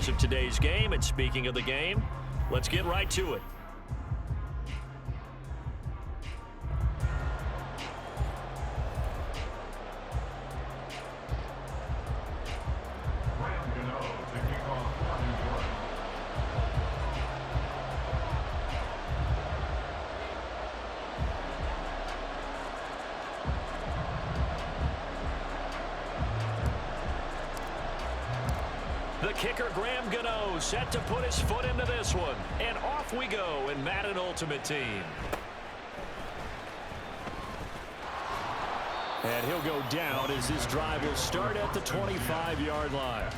stars of today's game. And speaking of the game, let's get right to it. The kicker, Graham Gano, set to put his foot into this one. And off we go in Madden Ultimate Team. And he'll go down as this drive will start at the 25-yard line.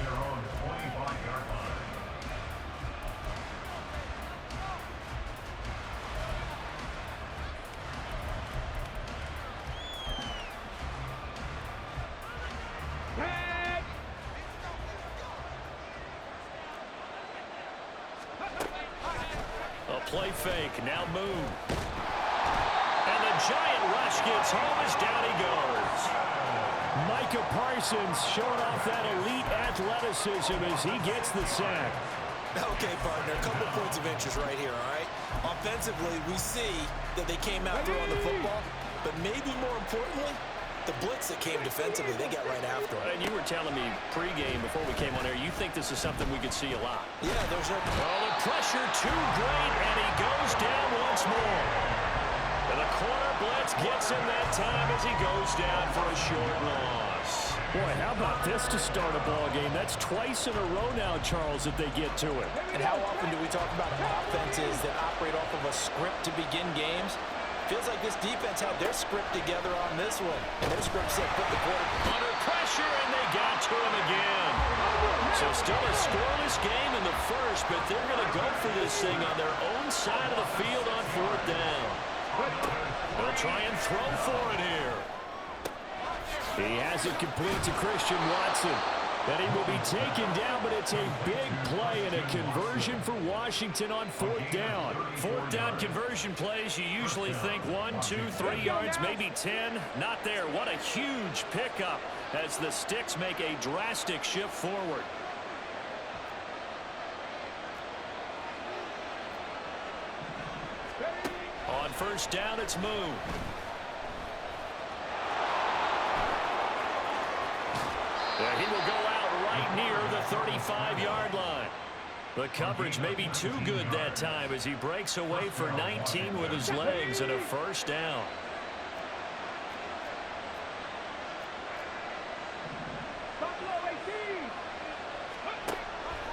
Play fake, now Moon. And the giant rush gets home as down he goes. Micah Parsons showing off that elite athleticism as he gets the sack. Okay, partner, a couple points of interest right here, all right? Offensively, we see that they came out throwing the football, but maybe more importantly, the blitz that came defensively, they got right after it. And you were telling me pregame before we came on air, you think this is something we could see a lot. Yeah, there's no... Oh, the pressure too great, and he goes down once more. And the corner blitz gets him that time as he goes down for a short loss. Boy, how about this to start a ball game? That's twice in a row now, Charles, that they get to it. And how often do we talk about offenses that operate off of a script to begin games? Feels like this defense had their script together on this one. And their script said put the quarterback under pressure, and they got to him again. So still a scoreless game in the first, but they're going to go for this thing on their own side of the field on fourth down. They'll try and throw for it here. He has it complete to Christian Watson. That he will be taken down, but it's a big play and a conversion for Washington on fourth down. Fourth down conversion plays, you usually think 1, 2, 3 yards, maybe 10. Not there. What a huge pickup as the Sticks make a drastic shift forward. On first down, it's Moon. Yeah, he will go out right near the 35-yard line. The coverage may be too good that time as he breaks away for 19 with his legs and a first down.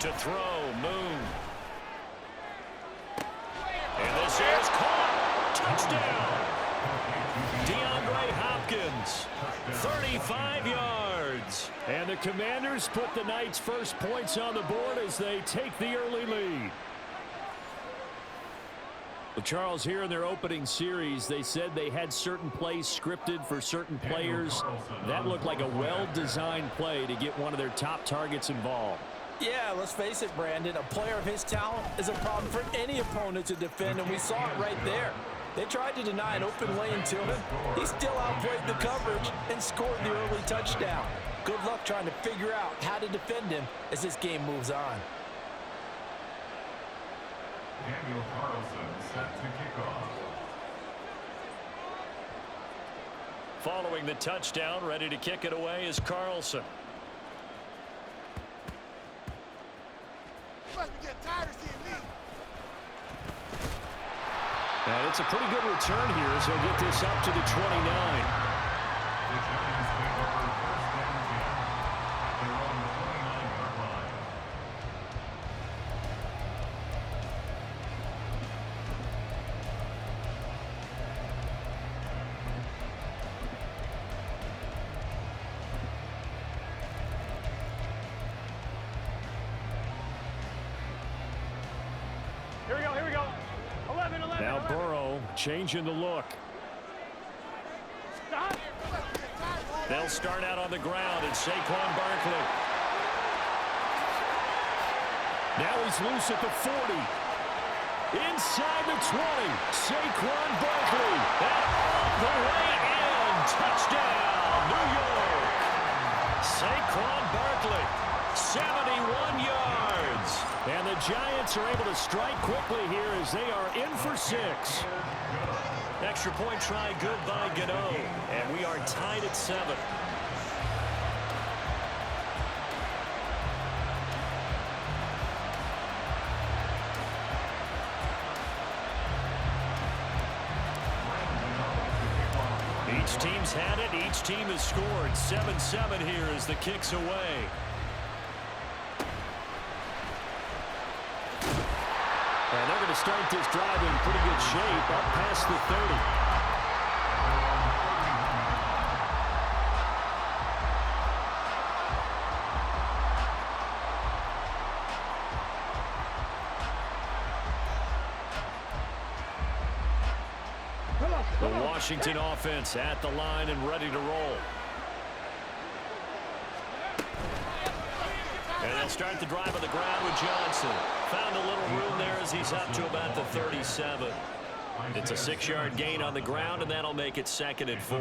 To throw, Moon. And this is caught. Touchdown. DeAndre Hopkins, 35 yards. And the Commanders put the Knights' first points on the board as they take the early lead. Well, Charles, here in their opening series, they said they had certain plays scripted for certain players. That looked like a well-designed play to get one of their top targets involved. Yeah, let's face it, Brandon. A player of his talent is a problem for any opponent to defend, and we saw it right there. They tried to deny an open lane to him. He still outplayed the coverage and scored the early touchdown. Good luck trying to figure out how to defend him as this game moves on. Daniel Carlson set to kick off. Following the touchdown, ready to kick it away is Carlson. And it's a pretty good return here as he'll get this up to the 29. The Giants take over first and 10. They're on the 29-yard line. Here we go. 11. Now Burrow changing the look. Stop. They'll start out on the ground, and Saquon Barkley. Now he's loose at the 40. Inside the 20. Saquon Barkley. And all the way in. Touchdown, New York. Saquon Barkley, 71 yards. And the Giants are able to strike quickly here as they are in for 6. Extra point try good by Gano. And we are tied at 7. Each team's had it. Each team has scored. 7-7 here as the kick's away. And they're going to start this drive in pretty good shape up past the 30. The Washington offense at the line and ready to roll. And they'll start the drive on the ground with Johnson. Found a little room there as he's up to about the 37. It's a 6-yard gain on the ground, and that'll make it 2nd and 4.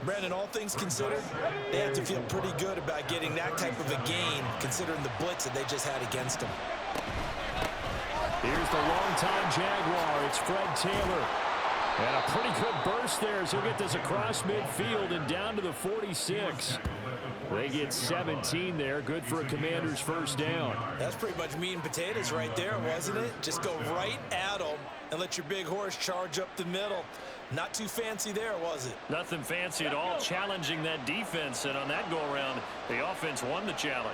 Brandon, all things considered, they have to feel pretty good about getting that type of a gain, considering the blitz that they just had against them. Here's the longtime Jaguar. It's Fred Taylor. And a pretty good burst there as he'll get this across midfield and down to the 46. They get 17 there. Good for a Commander's first down. That's pretty much meat and potatoes right there, wasn't it? Just go right at them and let your big horse charge up the middle. Not too fancy there, was it? Nothing fancy at all. Challenging that defense, and on that go-around, the offense won the challenge.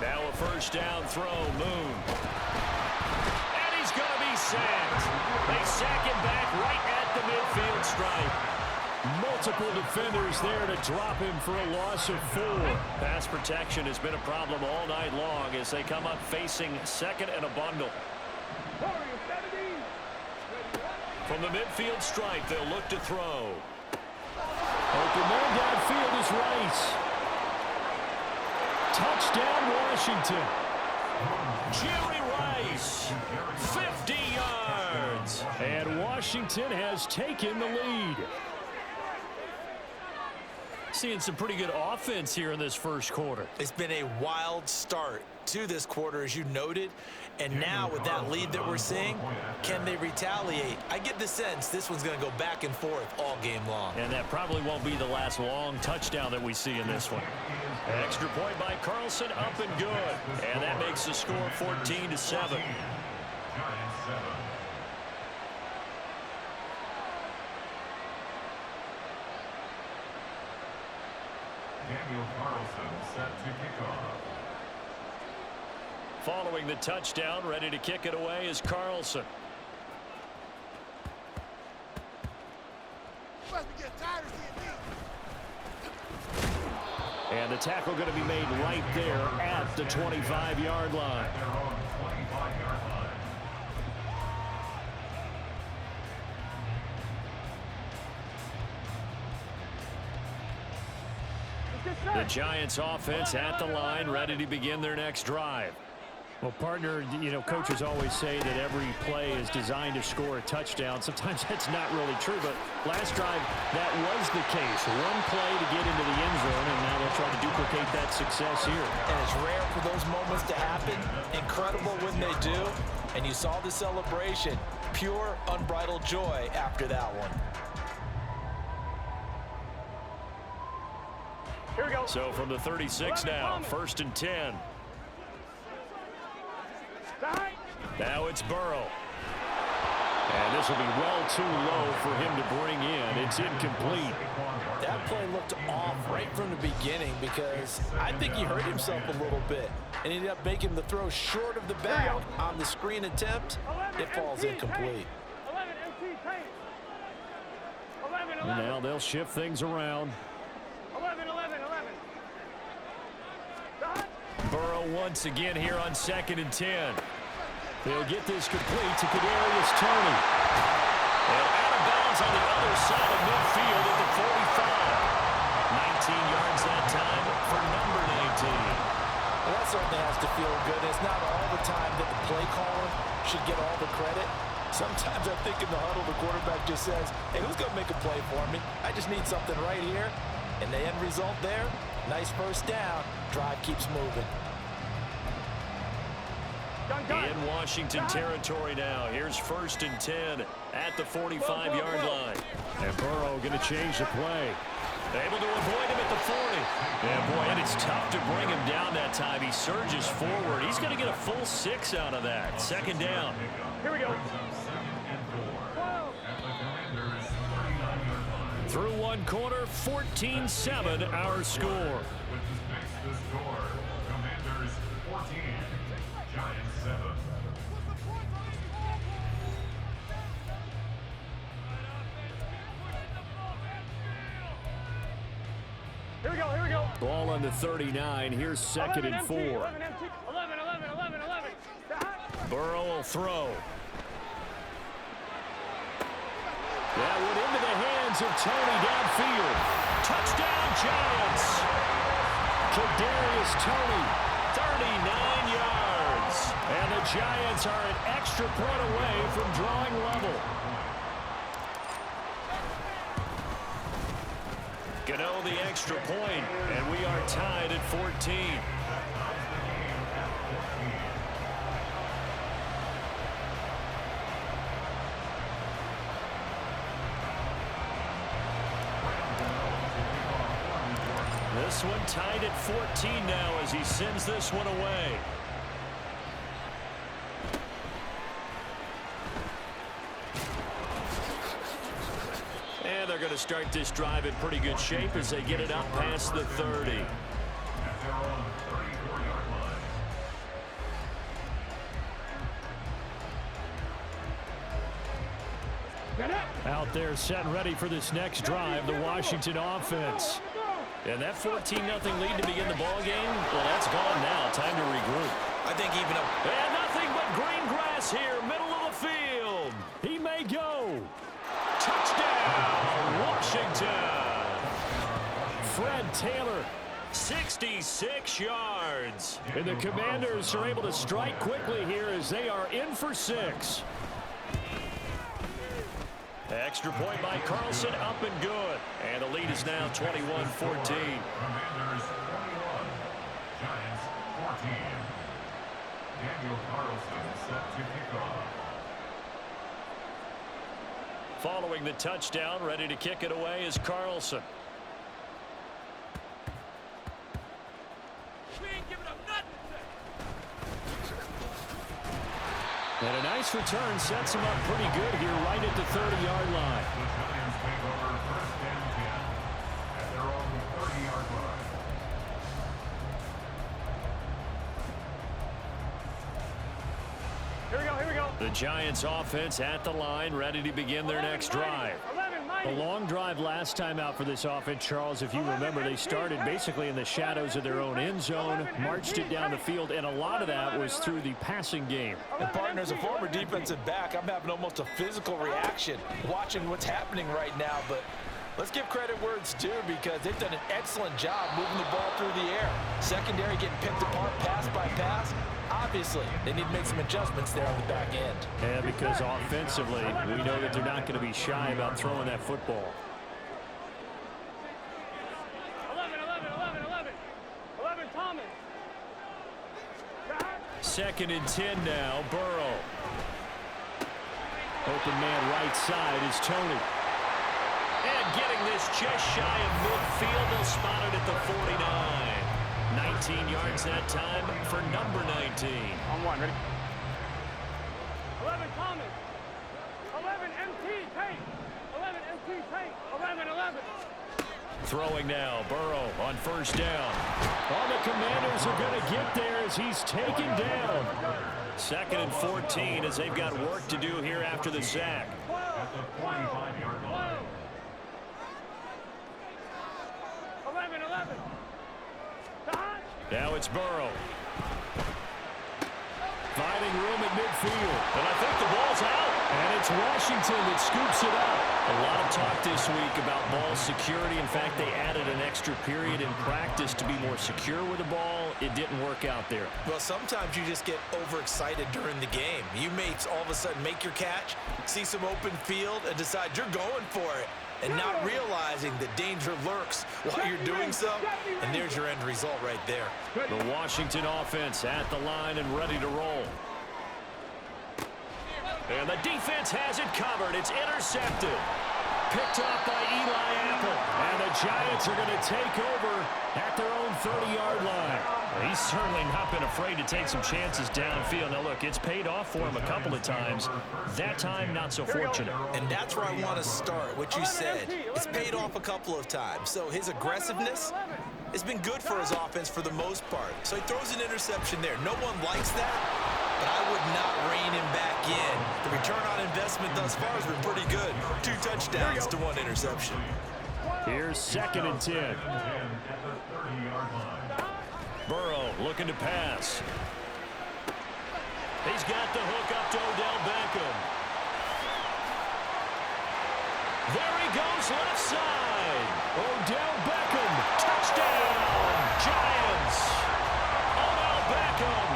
Now a first down throw, Moon. And he's going to be sacked. They sack him back right at the midfield stripe. Multiple defenders there to drop him for a loss of 4. Pass protection has been a problem all night long as they come up facing 2nd and a bundle. From the midfield stripe, they'll look to throw. Open man downfield is Rice. Touchdown, Washington. Jerry Rice, 50 yards. And Washington has taken the lead. Seeing some pretty good offense here in this first quarter. It's been a wild start to this quarter, as you noted. And now with that lead that we're seeing, can they retaliate? I get the sense this one's going to go back and forth all game long. And that probably won't be the last long touchdown that we see in this one. Extra point by Carlson, up and good. And that makes the score 14-7. Daniel Carlson set to kick off. Following the touchdown, ready to kick it away is Carlson. And the tackle going to be made right there at the 25-yard line. The Giants offense at the line, ready to begin their next drive. Well, partner, you know, coaches always say that every play is designed to score a touchdown. Sometimes that's not really true, but last drive, that was the case. One play to get into the end zone, and now they'll try to duplicate that success here. And it's rare for those moments to happen. Incredible when they do. And you saw the celebration. Pure, unbridled joy after that one. Here we go. So from the 36 now, 1st and 10. Now it's Burrow. And this will be well too low for him to bring in. It's incomplete. That play looked off right from the beginning because I think he hurt himself a little bit and ended up making the throw short of the bag on the screen attempt. It falls incomplete. 11, And now they'll shift things around. 11. Burrow once again here on 2nd and 10. They'll get this complete to Kadarius Toney. And out of bounds on the other side of midfield at the 45. 19 yards that time for number 19. Well, that certainly has to feel good. It's not all the time that the play caller should get all the credit. Sometimes I think in the huddle, the quarterback just says, hey, who's going to make a play for me? I just need something right here. And the end result there, nice first down. Drive keeps moving. In Washington territory now. Here's 1st and 10 at the 45-yard line. And Burrow going to change the play. Able to avoid him at the 40. Yeah, boy, and it's tough to bring him down that time. He surges forward. He's going to get a full 6 out of that. 2nd down. Here we go. Through one quarter, 14-7 our score. With the score, Commanders 14, Giants 7. Here we go, here we go. Ball on the 39. Here's 2nd and 4. 11 empty. 11, 11, 11, 11. Burrow will throw. That went into the hands of Tony downfield. Touchdown, Giants. Kadarius Toney, 39 yards. And the Giants are an extra point away from drawing level. Gano the extra point, and we are tied at 14. This one tied at 14 now as he sends this one away. And they're going to start this drive in pretty good shape as they get it up past the 30. Out there set and ready for this next drive, the Washington offense. And that 14-0 lead to begin the ball game, well, that's gone now. Time to regroup. I think even a... And nothing but green grass here, middle of the field. He may go. Touchdown, Washington. Fred Taylor. 66 yards. And the Commanders are able to strike quickly here as they are in for 6. Extra point by Carlson, up and good. And the lead is now 21-14. Commanders 21, Giants 14. Daniel Carlson set to kick off. Following the touchdown, ready to kick it away is Carlson. We ain't giving up nothing. And a nice return sets him up pretty good here right at the 30-yard line. The Giants take over 1st and 10 at their own 30-yard line. Here we go, here we go. The Giants offense at the line, ready to begin their next drive. 11, A long drive last time out for this offense, Charles. If you remember, they started basically in the shadows of their own end zone, marched it down the field, and a lot of that was through the passing game. And partner, as a former defensive back, I'm having almost a physical reaction watching what's happening right now. But let's give credit where it's due because they've done an excellent job moving the ball through the air. Secondary getting picked apart pass by pass. Obviously, they need to make some adjustments there on the back end. Yeah, because offensively, we know that they're not going to be shy about throwing that football. 11, 11, 11, 11. 11, Thomas. 2nd and 10 now, Burrow. Open man right side is Toney. And getting this just shy of midfield, they'll spot it at the 49. 19 yards that time for number 19. On one, ready? 11, Thomas. 11, MT, tank. 11, MT, tank. 11, 11. Throwing now, Burrow on 1st down. All the Commanders are going to get there as he's taken down. 2nd and 14 as they've got work to do here after the sack. At the 45-yard line. 11, 11. Now it's Burrow. Finding room at midfield. And I think the ball's out. And it's Washington that scoops it up. A lot of talk this week about ball security. In fact, they added an extra period in practice to be more secure with the ball. it didn't work out there. Well, sometimes you just get overexcited during the game. You may all of a sudden make your catch, see some open field, and decide you're going for it, and not realizing that danger lurks while you're doing so, and there's your end result right there. The Washington offense at the line and ready to roll. And the defense has it covered. It's intercepted. Picked off by Eli Apple. And the Giants are going to take over at their own 30-yard line. He's certainly not been afraid to take some chances downfield. Now, look, it's paid off for him a couple of times. That time, not so fortunate. And that's where I want to start, what you said. It's paid off a couple of times. So his aggressiveness has been good for his offense for the most part. So he throws an interception there. No one likes that, but I would not rein him back in. The return on investment thus far has been pretty good. 2 touchdowns to 1 interception. Here's 2nd and 10. Burrow looking to pass. He's got the hook up to Odell Beckham. There he goes, left side. Odell Beckham, touchdown, Giants. Odell Beckham,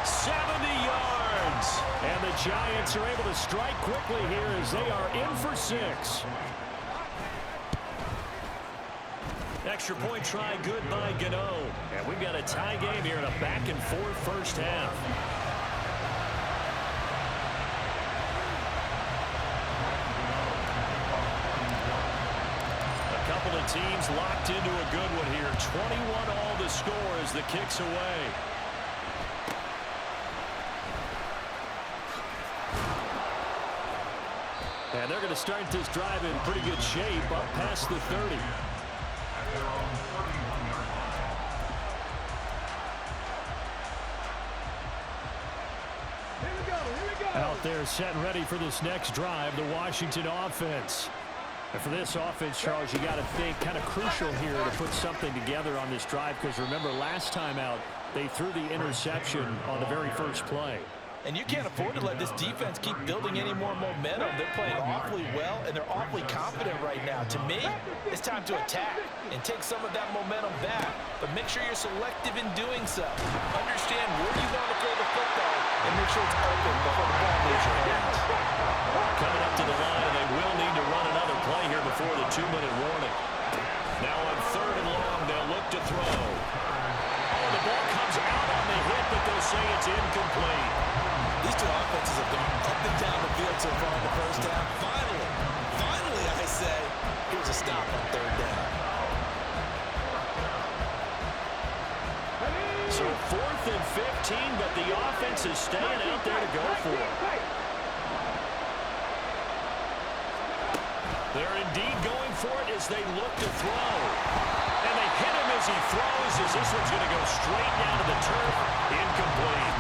70 yards. And the Giants are able to strike quickly here as they are in for 6. Extra point try good by Gano. And we've got a tie game here in a back-and-forth first half. A couple of teams locked into a good one here. 21 all to score as the kick's away. And they're going to start this drive in pretty good shape up past the 30. Out there set and ready for this next drive, the Washington offense. And for this offense, Charles, you got to think kind of crucial here to put something together on this drive, because remember last time out they threw the interception on the very first play. And you can't afford to let this defense keep building any more momentum. They're playing awfully well, and they're awfully confident right now. To me, it's time to attack and take some of that momentum back. But make sure you're selective in doing so. Understand where you want to throw the football and make sure it's open before the ball leaves your hands. Coming up to the line, and they will need to run another play here before the 2-minute warning. Now on 3rd and long, they'll look to throw. Oh, the ball comes out on the hit, but they'll say it's incomplete. These two offenses have gone up and down the field so far in the first half. Finally, I say, here's a stop on 3rd down. So 4th and 15, but the offense is staying out there to go for it. They're indeed going for it as they look to throw. And they hit him as he throws, as this one's going to go straight down to the turf. Incomplete.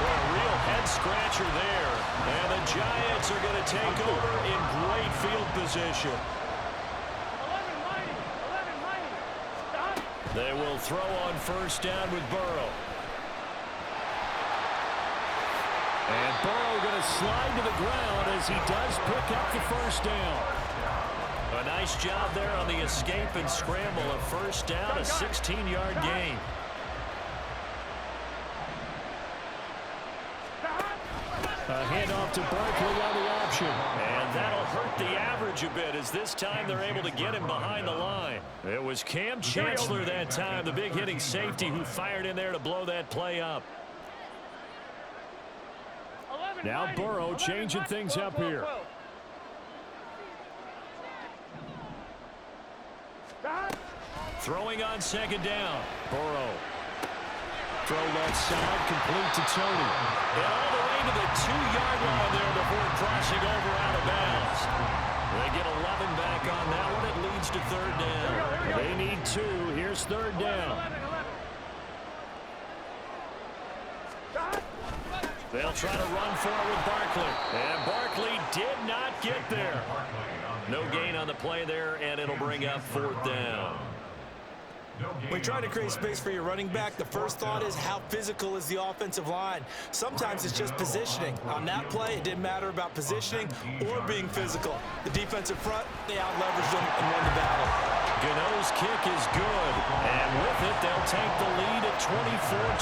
Well, a real head-scratcher there. And the Giants are going to take over in great field position. 11-90. Stop. They will throw on 1st down with Burrow. And Burrow going to slide to the ground as he does pick up the 1st down. A nice job there on the escape and scramble. A 1st down, a 16-yard gain. A handoff to Barkley on the option. And that'll hurt the average a bit as this time they're able to get him behind the line. It was Cam Chancellor that time, the big hitting safety, who fired in there to blow that play up. Now Burrow changing things up here. Throwing on 2nd down. Burrow. Throw left side, complete to Tony. And all the way to the 2-yard line there before crossing over out of bounds. They get 11 back on that one. It leads to 3rd down. They need 2. Here's 3rd down. They'll try to run for it with Barkley. And Barkley did not get there. No gain on the play there, and it'll bring up 4th down. When you're trying to create space for your running back, the first thought is how physical is the offensive line. Sometimes it's just positioning. On that play, it didn't matter about positioning or being physical. The defensive front, they out-leveraged them and won the battle. Gano's kick is good, and with it, they'll take the lead at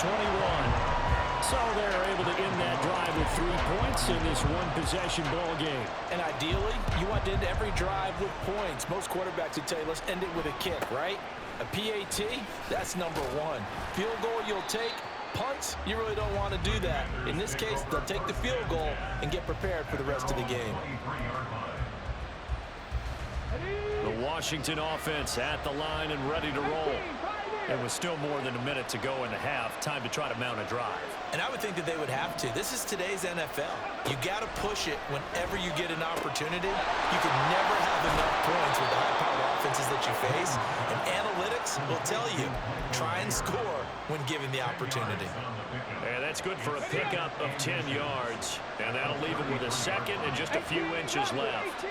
24-21. So they're able to end that drive with 3 points in this one-possession ball game. And ideally, you want to end every drive with points. Most quarterbacks would tell you, let's end it with a kick, right? A PAT, that's number one. Field goal you'll take. Punts, you really don't want to do that. In this case, they'll take the field goal and get prepared for the rest of the game. The Washington offense at the line and ready to roll. It was still more than a minute to go in the half. Time to try to mount a drive. And I would think that they would have to. This is today's NFL. You got to push it whenever you get an opportunity. You can never have enough points with the high-powered offenses that you face. And analytics will tell you, try and score when given the opportunity. And that's good for a pickup of 10 yards. And that'll leave him with a second and just a few inches left.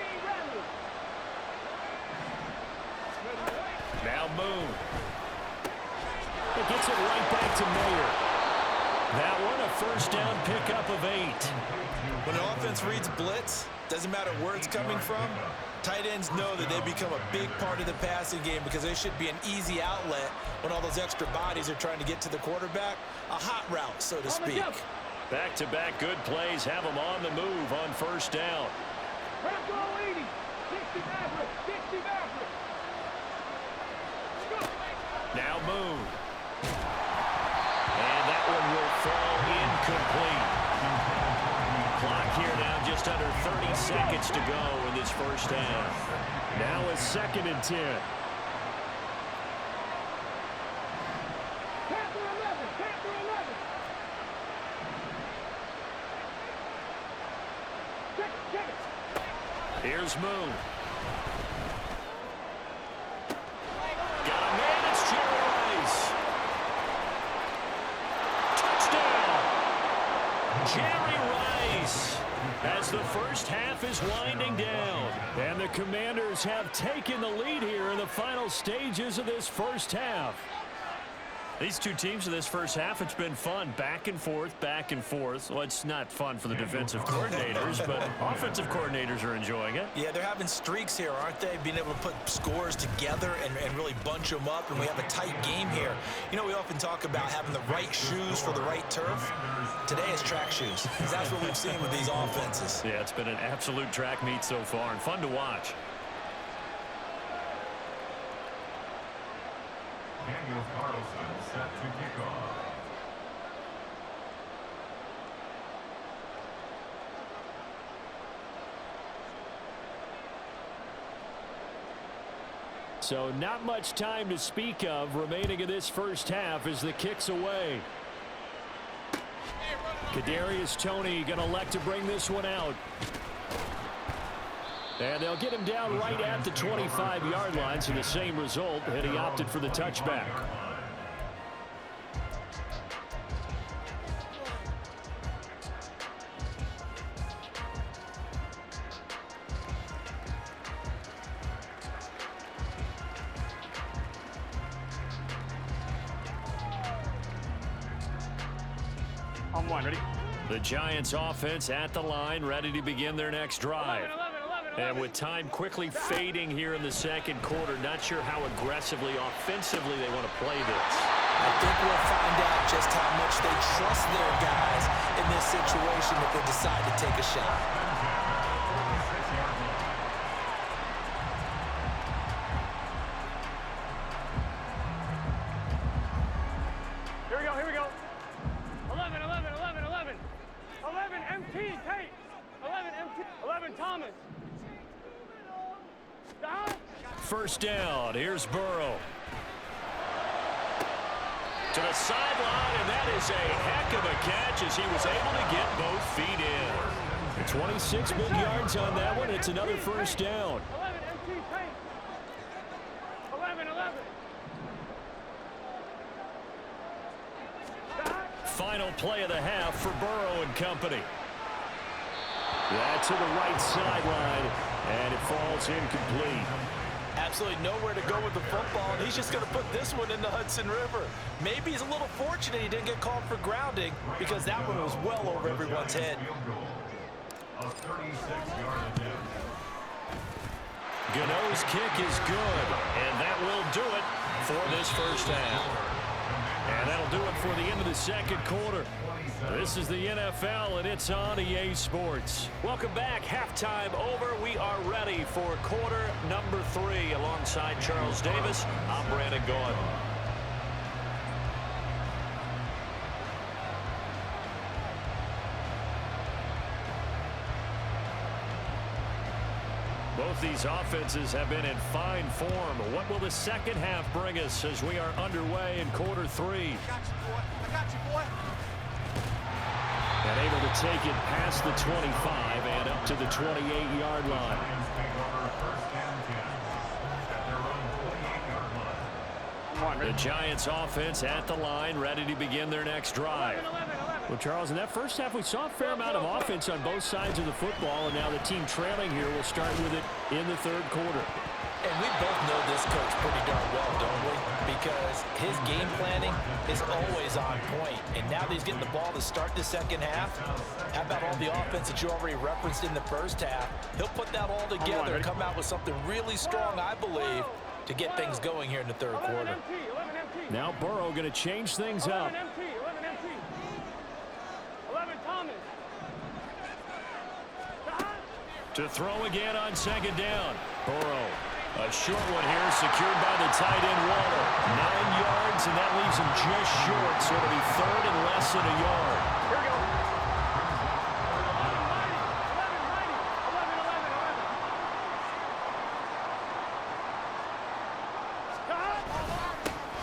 Now Moon. It gets it right back to Mayer. That one, a first down pickup of 8. When an offense reads blitz, doesn't matter where it's coming from, tight ends know that they become a big part of the passing game because they should be an easy outlet when all those extra bodies are trying to get to the quarterback. A hot route, so to speak. Back-to-back good plays have them on the move on first down. Now Moon. And that one will fall incomplete. Clock here now just under 30 seconds to go in this first half. Now a 2nd and 10. Here's Moon. Got a man, it's Jerry Rice. Touchdown! Jerry Rice as the first half is winding down. And the Commanders have taken the lead here in the final stages of this first half. These two teams in this first half, it's been fun. Back and forth, back and forth. Well, it's not fun for the defensive coordinators, but offensive coordinators are enjoying it. Yeah, they're having streaks here, aren't they? Being able to put scores together and really bunch them up, and we have a tight game here. You know, we often talk about having the right shoes for the right turf. Today is track shoes. That's what we've seen with these offenses. Yeah, it's been an absolute track meet so far, and fun to watch. Daniel Carlson set to kick off. So not much time to speak of remaining in this first half as the kick's away. Kadarius Toney going to elect to bring this one out. And they'll get him down right at the 25-yard line, so the same result, and he opted for the touchback. On one, ready? The Giants offense at the line, ready to begin their next drive. And with time quickly fading here in the second quarter, not sure how aggressively, offensively they want to play this. I think we'll find out just how much they trust their guys in this situation if they decide to take a shot. Here we go, here we go. 11, 11, 11, 11. 11 MT, Tate. 11 MT, 11 Thomas. First down, here's Burrow. To the sideline, and that is a heck of a catch as he was able to get both feet in. 26 big yards on that one. It's another first down. 11 MT, Tate. 11, 11. Final play of the half for Burrow and company. That's to the right sideline, and it falls incomplete. Absolutely nowhere to go with the football, and he's just going to put this one in the Hudson River. Maybe he's a little fortunate he didn't get called for grounding because that one was well over everyone's head. A 36-yard attempt. Gano's kick is good, and that will do it for this first half. And that'll do it for the end of the second quarter. This is the NFL, and it's on EA Sports. Welcome back. Halftime over. We are ready for quarter number 3. Alongside Charles Davis, I'm Brandon Gaudin. Both these offenses have been in fine form. What will the second half bring us as we are underway in quarter 3? I got you, boy. I got you, boy. And able to take it past the 25 and up to the 28-yard line. Lions take over first and 10 at their own 28-yard line. The Giants offense at the line, ready to begin their next drive. 11. Well, Charles, in that first half, we saw a fair amount of offense on both sides of the football, and now the team trailing here will start with it in the third quarter. And we both know this coach pretty darn well, don't we? Because his game planning is always on point. And now that he's getting the ball to start the second half, how about all the offense that you already referenced in the first half? He'll put that all together and come out with something really strong, I believe, to get things going here in the third quarter. 11 MT. Now Burrow going to change things up. 11 MT. 11 Thomas. To throw again on second down. Burrow. A short one here, secured by the tight end Waller. 9 yards, and that leaves him just short, so it'll be third and less than a yard. Here we go.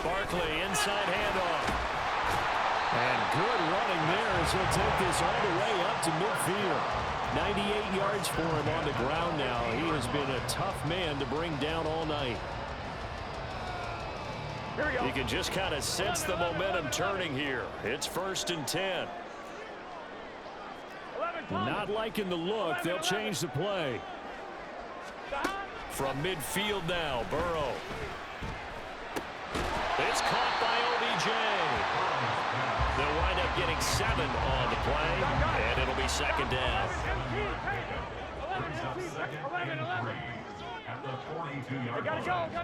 11. Barkley, inside handoff. And good running there as he'll take this all the way up to midfield. 98 yards for him on the ground now. He has been a tough man to bring down all night. Here we go. You can just kind of sense the momentum turning here. It's first and 10. 11 Thomas. Not liking the look. They'll change the play. From midfield now, Burrow. It's caught by OBJ. They'll wind up getting 7 on the play, and it'll be second down. 11. At the 42-yard Gotta line. go.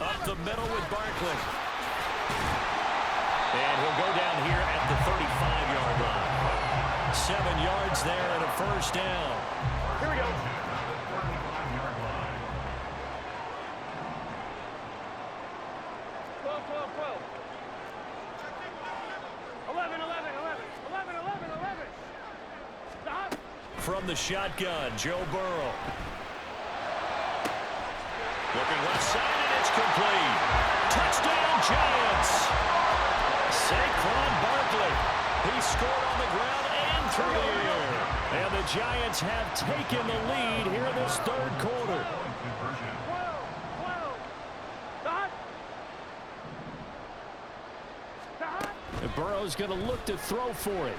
Up the middle with Barkley. And he'll go down here at the 35-yard line. 7 yards there and a first down. Here we go. 12. 11. Stop. From the shotgun, Joe Burrow. Looking left side, and it's complete. Touchdown, Giants. Saquon Barkley. He scored on the ground and through the air. And the Giants have taken the lead here in this third quarter. 12. Stop. And Burrow's going to look to throw for it.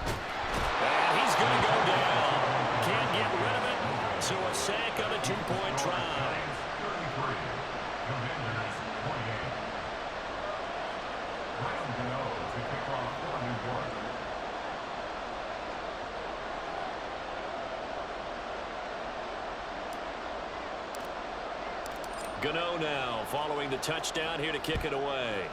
And he's going to go down. Can't get rid of it. So a sack on a 2-point try. 33. Commanders 28. Ryan Gano to kick off for New York. Gano now following the touchdown here to kick it away.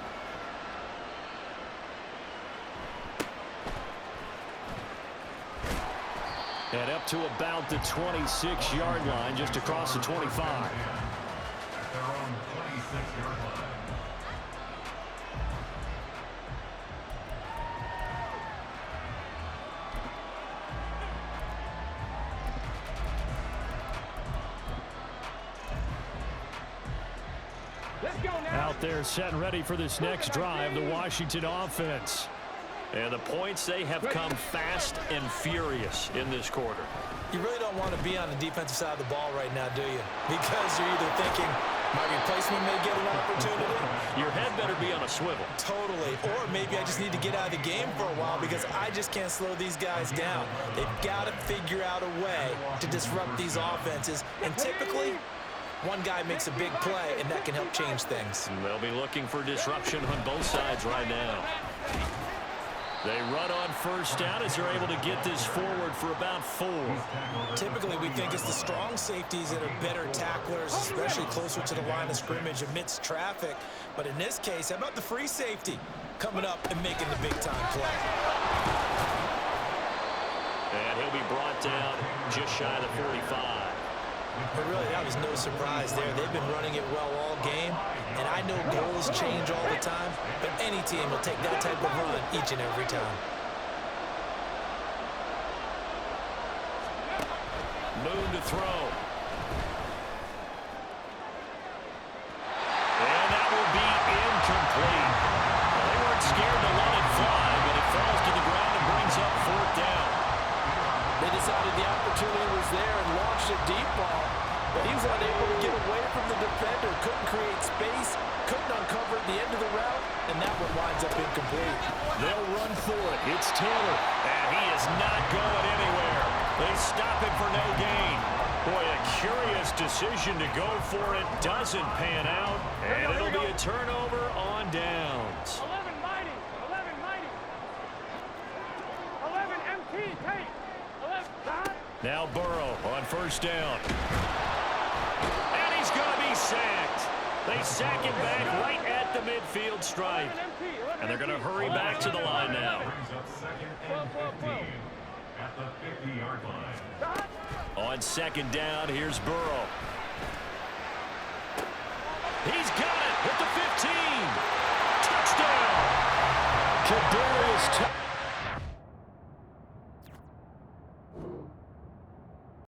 And up to about the 26-yard line, just across the 25. At their own 26-yard line. Let's go now. Out there set and ready for this next drive, the Washington offense. And the points, they have come fast and furious in this quarter. You really don't want to be on the defensive side of the ball right now, do you? Because you're either thinking, my replacement may get an opportunity. Your head better be on a swivel. Totally. Or maybe I just need to get out of the game for a while because I just can't slow these guys down. They've got to figure out a way to disrupt these offenses. And typically, One guy makes a big play, and that can help change things. They'll be looking for disruption on both sides right now. They run on first down as they're able to get this forward for about 4. Typically, we think it's the strong safeties that are better tacklers, especially closer to the line of scrimmage amidst traffic. But in this case, how about the free safety coming up and making the big-time play? And he'll be brought down just shy of the 45. But really, that was no surprise there. They've been running it well all game, and I know goals change all the time, but any team will take that type of run each and every time. Moon to throw. And that will be incomplete. Well, they weren't scared to let it fly, but it falls to the ground and brings up 4th down. They decided the opportunity was there and launched a deep ball, but he was unable to get away from the defender, couldn't create space, couldn't uncover at the end of the route, and that one winds up incomplete. They'll run for it. It's Taylor, and he is not going anywhere. They stop him for no gain. Boy, a curious decision to go for it. Doesn't pan out, and it'll be a turnover on downs. 11 mighty. 11 mighty. 11 MT. Take. 11. Dot. Now Burrow on first down. And he's going to be sacked. They sack him back right at the midfield stripe. 11 MT. 11 And they're going to hurry back to the line now. Brings up 2nd and 15 at the 50-yard line. Dot. On 2nd down, here's Burrow. He's got it at the 15. Touchdown. Kadarius